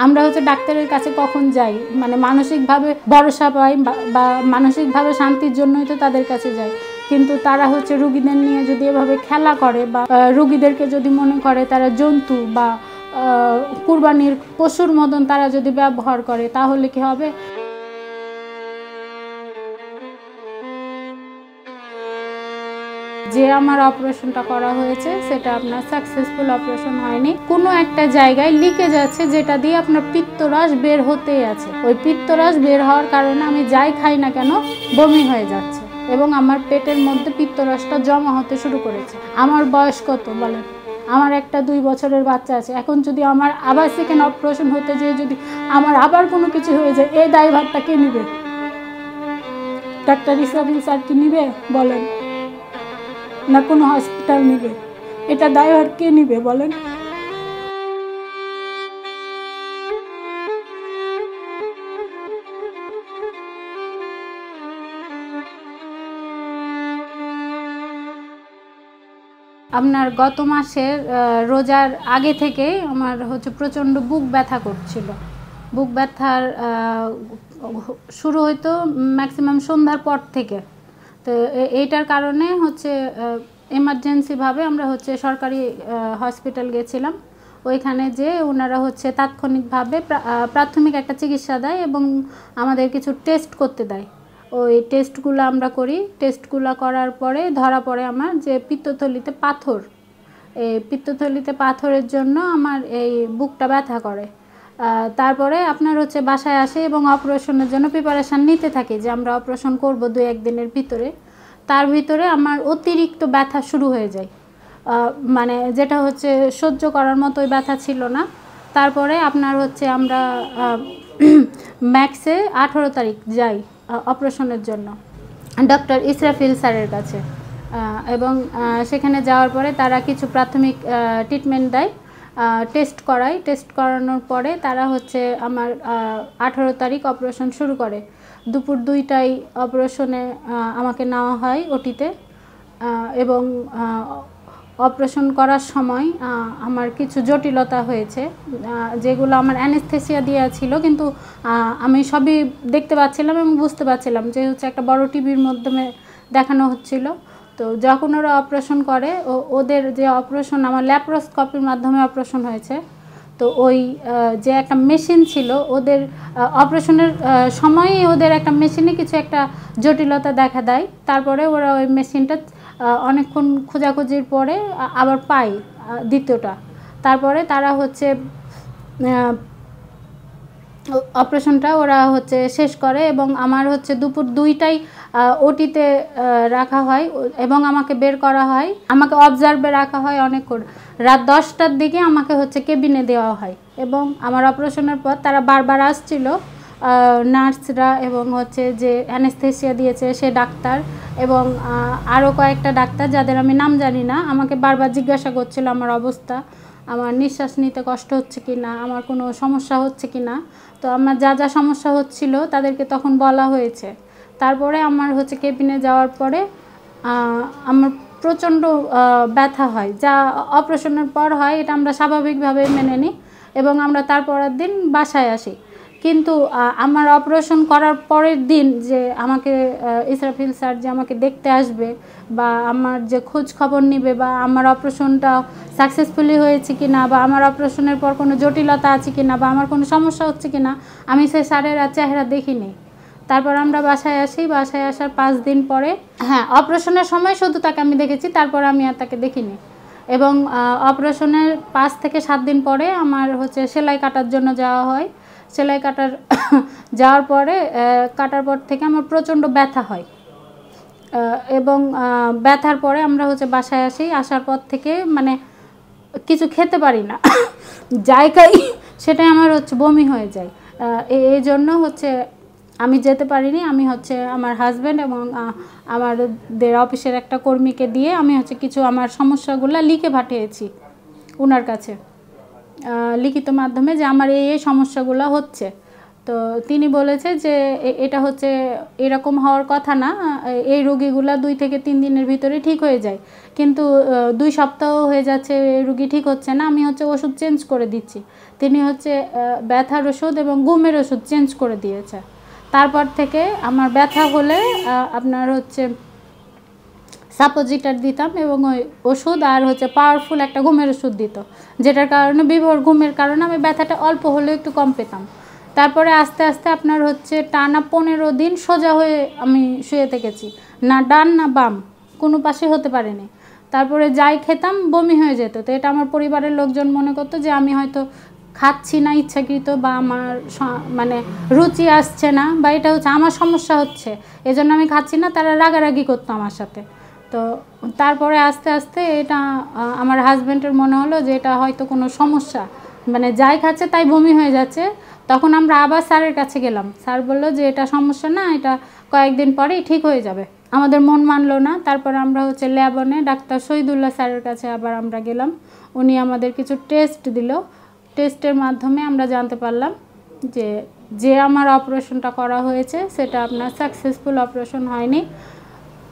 আমরা হচ্ছে ডাক্তারের কাছে কখন যাই, মানে মানসিকভাবে ভরসা পাই বা মানসিকভাবে শান্তির জন্যই তো তাদের কাছে যাই। কিন্তু তারা হচ্ছে রুগীদের নিয়ে যদি এভাবে খেলা করে বা রুগীদেরকে যদি মনে করে তারা জন্তু বা কুরবানির পশুর মতন তারা যদি ব্যবহার করে, তাহলে কি হবে? যে আমার অপারেশনটা করা হয়েছে সেটা আপনার সাকসেসফুল অপারেশন হয়নি। কোনো একটা জায়গায় লিকেজ আছে, যেটা দিয়ে আপনার পিত্তরস বের হতেই আছে। ওই পিত্তরস বের হওয়ার কারণে আমি যাই খাই না কেন বমি হয়ে যাচ্ছে এবং আমার পেটের মধ্যে পিত্তরসটা জমা হতে শুরু করেছে। আমার বয়স কত বলেন? আমার একটা 2 বছরের বাচ্চা আছে। এখন যদি আমার আবার সেকেন্ড অপারেশন হতে যেয়ে যদি আমার আবার কোনো কিছু হয়ে যায়, এই দায়ভারটা কে নিবে? ডাক্তার ইসরাফিল স্যার কি নিবে বলেন? না কোনো হসপিটাল নিবে? এটা দায়ভার কে নিবে বলেন? আপনার গত মাসের রোজার আগে থেকে আমার হচ্ছে প্রচণ্ড বুক ব্যথা করছিল। বুক ব্যথার শুরু হয়তো ম্যাক্সিমাম সন্ধ্যার পর থেকে। তো এইটার কারণে হচ্ছে এমার্জেন্সিভাবে আমরা হচ্ছে সরকারি হসপিটাল গেছিলাম। ওইখানে যে ওনারা হচ্ছে তাৎক্ষণিকভাবে প্রাথমিক একটা চিকিৎসা দেয় এবং আমাদের কিছু টেস্ট করতে দেয়। ওই টেস্টগুলো আমরা করি। টেস্টগুলো করার পরে ধরা পড়ে আমার যে পিত্তথলিতে পাথর। এই পিত্তথলিতে পাথরের জন্য আমার এই বুকটা ব্যথা করে। তারপরে আপনার হচ্ছে বাসায় আসে এবং অপারেশনের জন্য প্রিপারেশান নিতে থাকি যে আমরা অপারেশন করব 2-1 দিনের ভিতরে। তার ভিতরে আমার অতিরিক্ত ব্যথা শুরু হয়ে যায়, মানে যেটা হচ্ছে সহ্য করার মতোই ব্যথা ছিল না। তারপরে আপনার হচ্ছে আমরা ম্যাক্সে 18 তারিখ যাই অপারেশনের জন্য ডক্টর ইসরাফিল স্যারের কাছে, এবং সেখানে যাওয়ার পরে তারা কিছু প্রাথমিক ট্রিটমেন্ট দেয়, টেস্ট করাই। টেস্ট করানোর পরে তারা হচ্ছে আমার 18 তারিখ অপারেশন শুরু করে। দুপুর 2টায় অপারেশনে আমাকে নেওয়া হয় ওটিতে, এবং অপারেশন করার সময় আমার কিছু জটিলতা হয়েছে, যেগুলো আমার অ্যানেস্থেসিয়া দেওয়া ছিল, কিন্তু আমি সবই দেখতে পাচ্ছিলাম এবং বুঝতে পারছিলাম যে হচ্ছে একটা বড় টিভির মাধ্যমে দেখানো হচ্ছিল। তো যখন ওরা অপারেশন করে, ওদের যে অপারেশন আমার ল্যাপ্রোস্কোপির মাধ্যমে অপারেশন হয়েছে। তো ওই যে একটা মেশিন ছিল ওদের অপারেশনের সময়ই ওদের একটা মেশিনে কিছু একটা জটিলতা দেখা দেয়। তারপরে ওরা ওই মেশিনটা অনেকক্ষণ খোঁজাখুঁজির পরে আবার পায় দ্বিতীয়টা। তারপরে তারা হচ্ছে অপারেশনটা ওরা হচ্ছে শেষ করে এবং আমার হচ্ছে দুপুর 2টায় ওটিতে রাখা হয় এবং আমাকে বের করা হয়। আমাকে অবজার্ভে রাখা হয় অনেকক্ষণ। রাত 10টার দিকে আমাকে হচ্ছে কেবিনে দেওয়া হয় এবং আমার অপারেশনের পর তারা বারবার আসছিল, নার্সরা এবং হচ্ছে যে অ্যানেস্থেসিয়া দিয়েছে সে ডাক্তার এবং আরও কয়েকটা ডাক্তার যাদের আমি নাম জানি না, আমাকে বারবার জিজ্ঞাসা করছিল আমার অবস্থা, আমার নিঃশ্বাস নিতে কষ্ট হচ্ছে কি না, আমার কোনো সমস্যা হচ্ছে কি না। তো আমার যা যা সমস্যা হচ্ছিল তাদেরকে তখন বলা হয়েছে। তারপরে আমার হচ্ছে কেবিনে যাওয়ার পরে আমার প্রচণ্ড ব্যথা হয়, যা অপারেশনের পর হয়, এটা আমরা স্বাভাবিকভাবে মেনে নিই এবং আমরা তারপরের দিন বাসায় আসি। কিন্তু আমার অপারেশন করার পরের দিন যে আমাকে ইসরাফিল স্যার যে আমাকে দেখতে আসবে বা আমার যে খোঁজ খবর নেবে বা আমার অপারেশনটা সাকসেসফুলি হয়েছে কি না বা আমার অপারেশনের পর কোনো জটিলতা আছে কি না বা আমার কোনো সমস্যা হচ্ছে কি না, আমি সেই স্যারের চেহারা দেখিনি। তারপর আমরা বাসায় আসি। বাসায় আসার 5 দিন পরে, হ্যাঁ, অপারেশনের সময় শুধু তাকে আমি দেখেছি, তারপর আমি আর তাকে দেখিনি। এবং অপারেশনের 5 থেকে 7 দিন পরে আমার হচ্ছে সেলাই কাটার জন্য যাওয়া হয়। সেলাই কাটার যাওয়ার পরে কাটার পর থেকে আমার প্রচণ্ড ব্যথা হয় এবং ব্যথার পরে আমরা হচ্ছে বাসায় আসি। আসার পর থেকে মানে কিছু খেতে পারি না, জায়গায় সেটাই আমার হচ্ছে বমি হয়ে যায়। এই জন্য হচ্ছে আমি যেতে পারিনি। আমি হচ্ছে আমার হাজব্যান্ড এবং আমাদের অফিসের একটা কর্মীকে দিয়ে আমি হচ্ছে কিছু আমার সমস্যাগুলো লিখে পাঠিয়েছি ওনার কাছে লিখিত মাধ্যমে, যে আমার এই সমস্যাগুলো হচ্ছে। তো তিনি বলেছে যে এটা হচ্ছে এরকম হওয়ার কথা না, এই রোগীগুলা 2 থেকে 3 দিনের ভিতরে ঠিক হয়ে যায়, কিন্তু 2 সপ্তাহ হয়ে যাচ্ছে রোগী ঠিক হচ্ছে না, আমি হচ্ছে ওষুধ চেঞ্জ করে দিচ্ছি। তিনি হচ্ছে ব্যথার ওষুধ এবং ঘুমের ওষুধ চেঞ্জ করে দিয়েছে। তারপর থেকে আমার ব্যথা হলে আপনার হচ্ছে সাপোজিটার দিতাম এবং ওই ওষুধ আর হচ্ছে পাওয়ারফুল একটা ঘুমের ওষুধ দিত, যেটার কারণে বিভোর ঘুমের কারণে আমি ব্যথাটা অল্প হলেও একটু কম পেতাম। তারপরে আস্তে আস্তে আপনার হচ্ছে টানা 15 দিন সোজা হয়ে আমি শুয়ে থেকেছি, না ডান না বাম, কোনো পাশে হতে পারেনি। তারপরে যাই খেতাম বমি হয়ে যেত। তো এটা আমার পরিবারের লোকজন মনে করতো যে আমি হয়তো খাচ্ছি না ইচ্ছাকৃত, বা আমার মানে রুচি আসছে না, বা এটা হচ্ছে আমার সমস্যা হচ্ছে এজন্য আমি খাচ্ছি না, তারা রাগারাগি করতো আমার সাথে। তো তারপরে আস্তে আস্তে এটা আমার হাজব্যান্ডের মনে হলো যে এটা হয়তো কোনো সমস্যা, মানে যাই খাচ্ছে তাই বমি হয়ে যাচ্ছে। তখন আমরা আবার স্যারের কাছে গেলাম, স্যার বললো যে এটা সমস্যা না, এটা কয়েকদিন পরেই ঠিক হয়ে যাবে। আমাদের মন মানলো না। তারপরে আমরা হচ্ছে ল্যাবনে ডাক্তার শহীদুল্লাহ স্যারের কাছে আবার আমরা গেলাম, উনি আমাদের কিছু টেস্ট দিল। টেস্টের মাধ্যমে আমরা জানতে পারলাম যে আমার অপারেশনটা করা হয়েছে সেটা আপনার সাকসেসফুল অপারেশন হয়নি,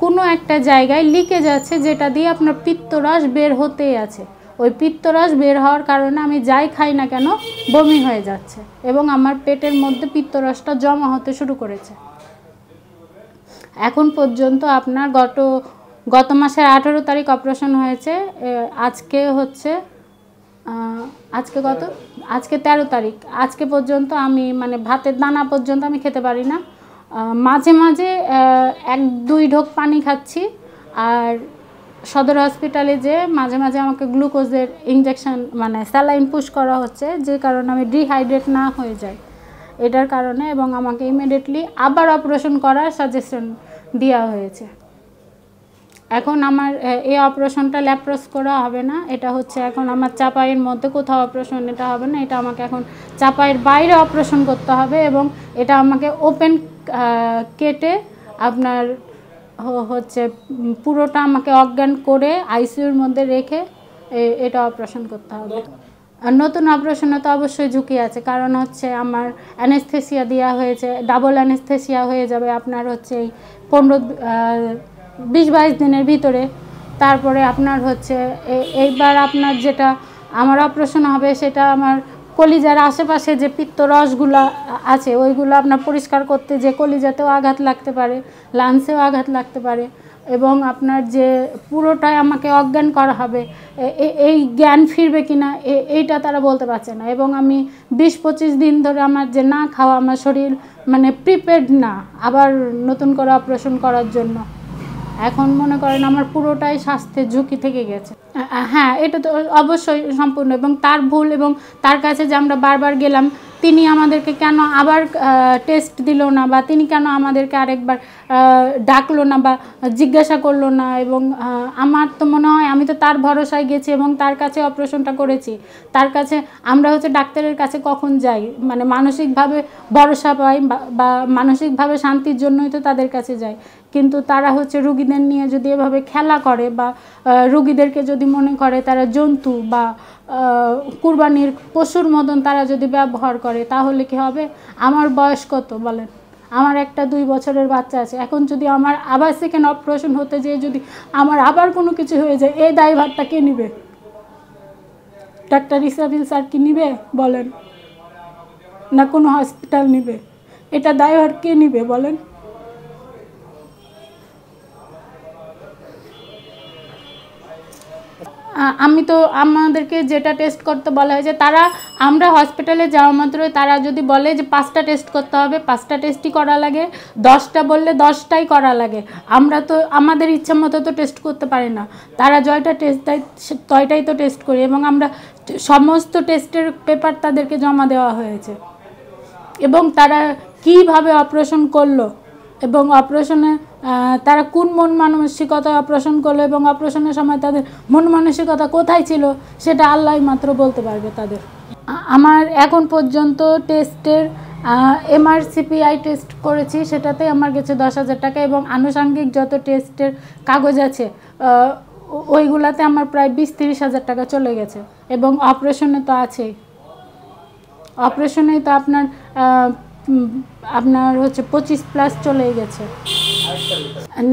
কোনো একটা জায়গায় লিকেজ আছে, যেটা দিয়ে আপনার পিত্তরস বের হতেই আছে। ওই পিত্তরস বের হওয়ার কারণে আমি যাই খাই না কেন বমি হয়ে যাচ্ছে এবং আমার পেটের মধ্যে পিত্তরসটা জমা হতে শুরু করেছে। এখন পর্যন্ত আপনার গত মাসের 18 তারিখ অপারেশন হয়েছে, আজকে হচ্ছে আজকে 13 তারিখ। আজকে পর্যন্ত আমি মানে ভাতের দানা পর্যন্ত আমি খেতে পারি না, মাঝে মাঝে 1-2 ঢোক পানি খাচ্ছি। আর সদর হসপিটালে যে মাঝে মাঝে আমাকে গ্লুকোজের ইঞ্জেকশন মানে স্যালাইন পুশ করা হচ্ছে, যে কারণে আমি ডিহাইড্রেট না হয়ে যাই এটার কারণে, এবং আমাকে ইমিডিয়েটলি আবার অপারেশন করার সাজেশন দেওয়া হয়েছে। এখন আমার এই অপারেশনটা ল্যাপ্রোস করা হবে না, এটা হচ্ছে এখন আমার চাপাইয়ের মধ্যে কোথাও অপারেশন এটা হবে না, এটা আমাকে এখন চাপাইয়ের বাইরে অপারেশন করতে হবে এবং এটা আমাকে ওপেন কেটে আপনার হচ্ছে পুরোটা আমাকে অজ্ঞান করে আইসিইউর মধ্যে রেখে এটা অপারেশন করতে হবে। আর নতুন অপারেশনে তো অবশ্যই ঝুঁকি আছে, কারণ হচ্ছে আমার অ্যানেস্থেসিয়া দেওয়া হয়েছে, ডাবল অ্যানেস্থেসিয়া হয়ে যাবে আপনার হচ্ছে এই 20-22 দিনের ভিতরে। তারপরে আপনার হচ্ছে এইবার আপনার যেটা আমার অপারেশন হবে সেটা আমার কলিজার আশেপাশে যে পিত্তরসগুলো আছে ওইগুলো আপনার পরিষ্কার করতে যে কলিজাতেও আঘাত লাগতে পারে, লাংসেও আঘাত লাগতে পারে, এবং আপনার যে পুরোটাই আমাকে অজ্ঞান করা হবে, এই জ্ঞান ফিরবে কিনা এইটা তারা বলতে পারছে না। এবং আমি 20-25 দিন ধরে আমার যে না খাওয়া, আমার শরীর মানে প্রিপেয়ার্ড না আবার নতুন করে অপারেশন করার জন্য। এখন মনে করেন আমার পুরোটাই স্বাস্থ্যের ঝুঁকি থেকে গেছে। হ্যাঁ, এটা তো অবশ্যই সম্পূর্ণ, এবং তার ভুল, এবং তার কাছে যে আমরা বারবার গেলাম তিনি আমাদেরকে কেন আবার টেস্ট দিল না, বা তিনি কেন আমাদেরকে আরেকবার ডাকলো না বা জিজ্ঞাসা করলো না। এবং আমার তো মনে হয় আমি তো তার ভরসায় গেছি এবং তার কাছে অপারেশনটা করেছি। তার কাছে আমরা হচ্ছে ডাক্তারের কাছে কখন যাই, মানে মানসিকভাবে ভরসা পাই বা মানসিকভাবে শান্তির জন্যই তো তাদের কাছে যাই, কিন্তু তারা হচ্ছে রুগীদের নিয়ে যদি এভাবে খেলা করে বা রুগীদেরকে যদি মনে করে তারা জন্তু বা কুরবানির পশুর মতন তারা যদি ব্যবহার করে, তাহলে কি হবে? আমার বয়স কত বলেন? আমার একটা 2 বছরের বাচ্চা আছে। এখন যদি আমার আবার সেকেন্ড অপারেশন হতে যেয়ে যদি আমার আবার কোনো কিছু হয়ে যায়, এই দায়ভারটা কে নিবে? ডাক্তার ইসরাফিল স্যার কি নিবে বলেন? না কোনো হসপিটাল নিবে? এটা দায়ভার কে নিবে বলেন? আমি তো আমাদেরকে যেটা টেস্ট করতে বলা হয়েছে, তারা আমরা হসপিটালে যাওয়া মাত্রই তারা যদি বলে যে 5টা টেস্ট করতে হবে, 5টা টেস্টই করা লাগে, 10টা বললে 10টাই করা লাগে। আমরা তো আমাদের ইচ্ছা মতো তো টেস্ট করতে পারি না, তারা জয়টা টেস্ট দেয় তয়টাই তো টেস্ট করি, এবং আমরা সমস্ত টেস্টের পেপার তাদেরকে জমা দেওয়া হয়েছে। এবং তারা কিভাবে অপারেশন করলো এবং অপারেশনে তারা কোন মন মানসিকতায় অপারেশন করলো এবং অপারেশনের সময় তাদের মন মানসিকতা কোথায় ছিল সেটা আল্লাহ মাত্র বলতে পারবে তাদের। আমার এখন পর্যন্ত টেস্টের MRCPI টেস্ট করেছি, সেটাতে আমার গেছে 10,000 টাকা, এবং আনুষঙ্গিক যত টেস্টের কাগজ আছে ওইগুলাতে আমার প্রায় 20-30 হাজার টাকা চলে গেছে। এবং অপারেশনে তো আছেই, অপারেশনে তো আপনার আপনার হচ্ছে 25+ চলে গেছে।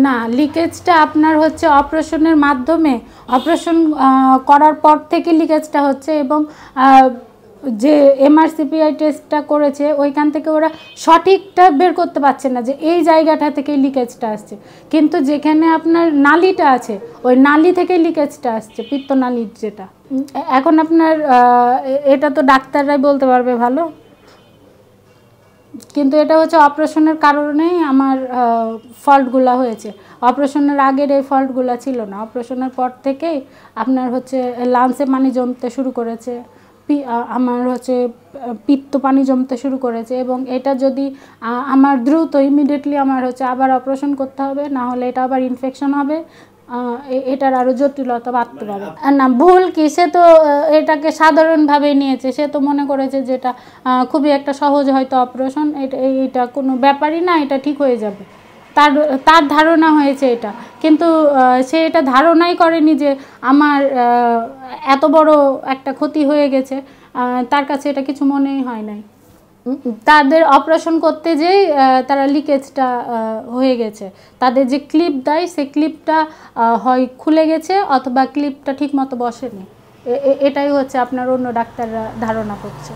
না, লিকেজটা আপনার হচ্ছে অপারেশনের মাধ্যমে, অপারেশন করার পর থেকে লিকেজটা হচ্ছে, এবং যে MRCPI টেস্টটা করেছে ওইখান থেকে ওরা সঠিকটা বের করতে পারছে না যে এই জায়গাটা থেকে লিকেজটা আসছে, কিন্তু যেখানে আপনার নালীটা আছে ওই নালী থেকে লিকেজটা আসছে, পিত্তনালীর যেটা। এখন আপনার এটা তো ডাক্তাররাই বলতে পারবে ভালো, কিন্তু এটা হচ্ছে অপারেশনের কারণেই আমার ফল্টগুলো হয়েছে। অপারেশনের আগের এই ফল্টগুলো ছিল না, অপারেশনের পর থেকেই আপনার হচ্ছে লাংসে পানি জমতে শুরু করেছে, আমার হচ্ছে পিত্ত পানি জমতে শুরু করেছে, এবং এটা যদি আমার দ্রুত ইমিডিয়েটলি আমার হচ্ছে আবার অপারেশন করতে হবে, না হলে এটা আবার ইনফেকশন হবে, এটার আরও জটিলতা বাড়তে পারে। না, ভুল কি, সে তো এটাকে সাধারণভাবে নিয়েছে, সে তো মনে করেছে যেটা খুবই একটা সহজ হয়তো অপারেশন, এটা কোনো ব্যাপারই না, এটা ঠিক হয়ে যাবে, তার ধারণা হয়েছে এটা, কিন্তু সে এটা ধারণাই করেনি যে আমার এত বড় একটা ক্ষতি হয়ে গেছে, তার কাছে এটা কিছু মনেই হয় নাই। তাদের অপারেশন করতে যেই তারা লিকেজটা হয়ে গেছে, তাদের যে ক্লিপ দেয় সেই ক্লিপটা হয় খুলে গেছে অথবা ক্লিপটা ঠিক মতো বসেনি, এটাই হচ্ছে আপনার অন্য ডাক্তাররা ধারণা করছে।